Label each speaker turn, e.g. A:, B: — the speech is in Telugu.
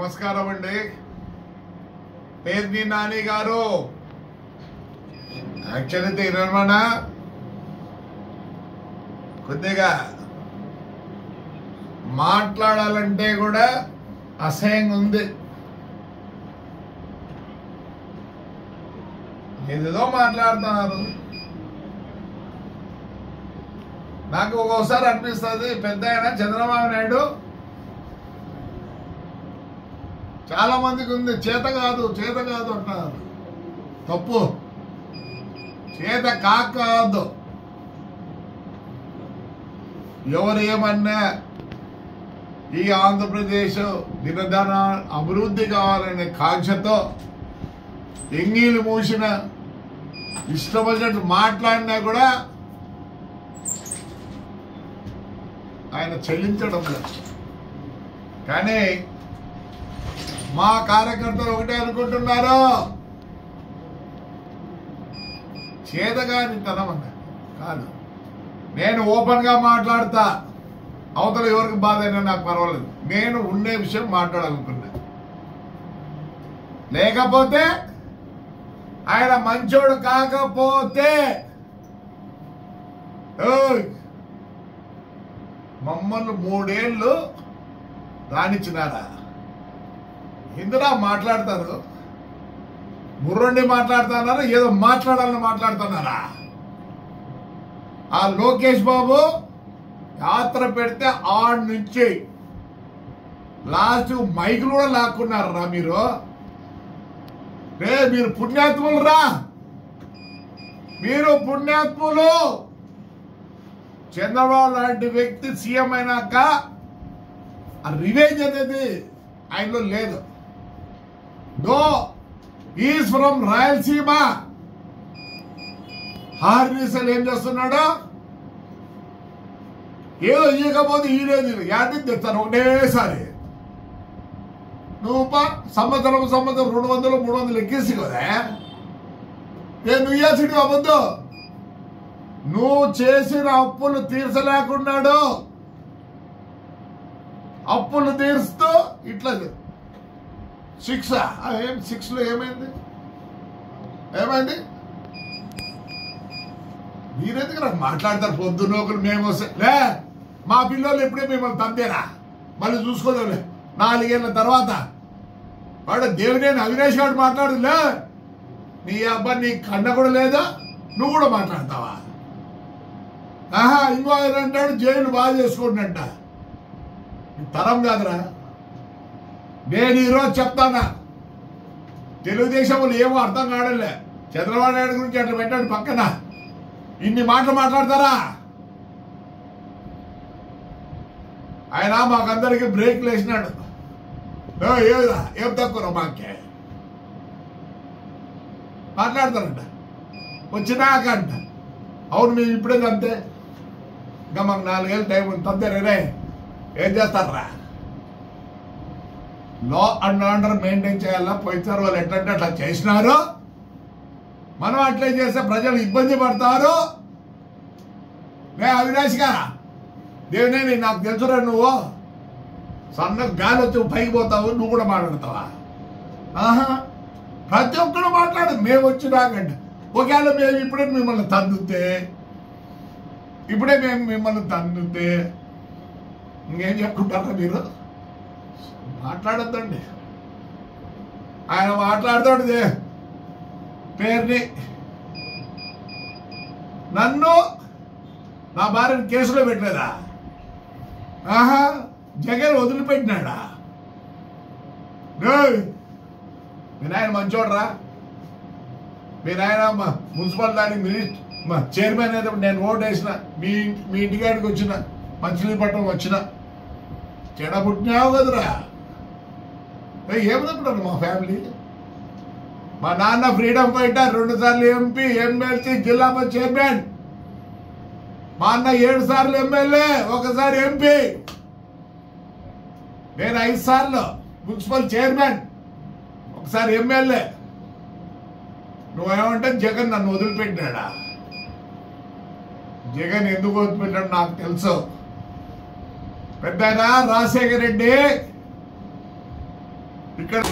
A: నమస్కారం అండి. పేర్ని నాని గారు యాక్చువల్లీ తీరమణ కొద్దిగా మాట్లాడాలంటే కూడా అసహ్యంగా ఉంది. ఏదేదో మాట్లాడుతున్నారు. నాకు ఒక్కోసారి అనిపిస్తుంది పెద్ద ఆయన చంద్రబాబు నాయుడు చాలా మందికి ఉంది చేత కాదు అంటున్నారు. తప్పు. చేత కాదు. ఎవరు ఏమన్నా ఈ ఆంధ్రప్రదేశ్ దినదన అభివృద్ధి కావాలనే కాంక్షతో ఎంగీలు మూసిన ఇష్టపడినట్టు మాట్లాడినా కూడా ఆయన చెల్లించడం లేదు. కానీ మా కార్యకర్తలు ఒకటే అనుకుంటున్నారు, చేతగాని తనం అన్న కాదు. నేను ఓపెన్ గా మాట్లాడతా, అవతల ఎవరికి బాధ అయినా నాకు పర్వాలేదు. నేను ఉండే విషయం మాట్లాడాలనుకున్నా. లేకపోతే ఆయన మంచోడు కాకపోతే మమ్మల్ని 3 ఏళ్ళు రానిచ్చినారా? ఇందులో మాట్లాడతారు, ముర్రండి మాట్లాడుతున్నారా, ఏదో మాట్లాడాలని మాట్లాడుతున్నారా? ఆ లోకేష్ బాబు యాత్ర పెడితే ఆడి నుంచి లాస్ట్ మైకులు కూడా లాక్కున్నారా మీరు? మీరు పుణ్యాత్ములు రా, మీరు పుణ్యాత్ములు. చంద్రబాబు లాంటి వ్యక్తి సీఎం అయినాక ఆ రివెంజ్ అనేది ఆయనలో లేదు. Though is from Rayalaseema. హార్నీసలు ఏం చేస్తున్నాడు? ఏదో ఇవ్వకపోతే ఈలేదు యాడికి తెస్తారు ఒకటేసారి. నువ్వు సంవత్సరం 200 300 ఎక్కేసి కదా నువ్వు ఇయ్యాల్సింది అవ్వద్దు. నువ్వు చేసిన అప్పులు తీర్చలేకున్నాడు. అప్పులు తీరుస్తూ ఇట్లా 6 లో ఏమైంది? మీరెందుకు నాకు మాట్లాడతారు? పొద్దున్న ఒకరు మేము వస్తే లే మా పిల్లలు ఎప్పుడే మిమ్మల్ని తంతేరా మళ్ళీ చూసుకోలే 4 ఏళ్ళ తర్వాత వాడు దేవినేని అవినేష్ గారు మాట్లాడులే. నీ అబ్బాయి నీ కన్న కూడా లేదా, నువ్వు కూడా మాట్లాడతావా? ఇంకో ఆయన అంటాడు జైలు బాగా చేసుకుంటున్నట్ట. తరం కాదురా. నేను ఈరోజు చెప్తానా, తెలుగుదేశం వాళ్ళు ఏమో అర్థం కావడంలే. చంద్రబాబు నాయుడు గురించి అట్లా పెట్టాడు పక్కన. ఇన్ని మాటలు మాట్లాడతారా? ఆయన మాకందరికి బ్రేక్లు వేసినాడు. ఏం తక్కువ మాకే మాట్లాడతారంట వచ్చినాక అంట. అవును మేము ఇప్పుడే అంతే, ఇంకా మాకు 4 ఏళ్ళు టైం ఉంది. తంతేరే ఏం చేస్తారా? లా అండ్ ఆర్డర్ మెయింటైన్ చేయాలా. పోయినారు వాళ్ళు ఎట్లంటే అట్లా చేసినారు. మనం అట్లే చేస్తే ప్రజలు ఇబ్బంది పడతారు. అవినాష్గా దేవుని నాకు తెలుసురా, నువ్వు సన్న గాలి వచ్చి పైకి పోతావు, నువ్వు కూడా మాట్లాడతావా? ప్రతి ఒక్కరు మాట్లాడు. మేము వచ్చినాకండి ఒకవేళ మేము ఇప్పుడే మిమ్మల్ని తందుతే ఇంకేం చెప్పుకుంటారా మీరు? మాట్లాడద్దండి. ఆయన మాట్లాడతాడు పేరుని. నన్ను నా భార్యను కేసులో పెట్టలేదా? జగన్ వదిలిపెట్టినాడా? మీ నాయన మంచోడరా. మీ నాయన మున్సిపల్ దానికి చైర్మన్ అయితే నేను ఓటు వేసిన, మీ ఇంటికాడికి వచ్చిన, మచిలీపట్నం వచ్చిన, చెడబుట్టినావు కదరా. ఏమనుకుంటారు మా ఫ్యామిలీ? మా నాన్న ఫ్రీడమ్ ఫైటర్, 2 సార్లు ఎంపీ, ఎమ్మెల్సీ, జిల్లా చైర్మన్. మా అన్న 7 సార్లు ఎమ్మెల్యే, 1 సారి ఎంపీ. నేను 5 సార్లు మున్సిపల్ చైర్మన్, 1 సారి ఎమ్మెల్యే. నువ్వేమంటే జగన్ నన్ను వదిలిపెట్టినాడా? జగన్ ఎందుకు వదిలిపెట్టాడు నాకు తెలుసు. పెద్ద రాజశేఖర రెడ్డి ఇక్కడ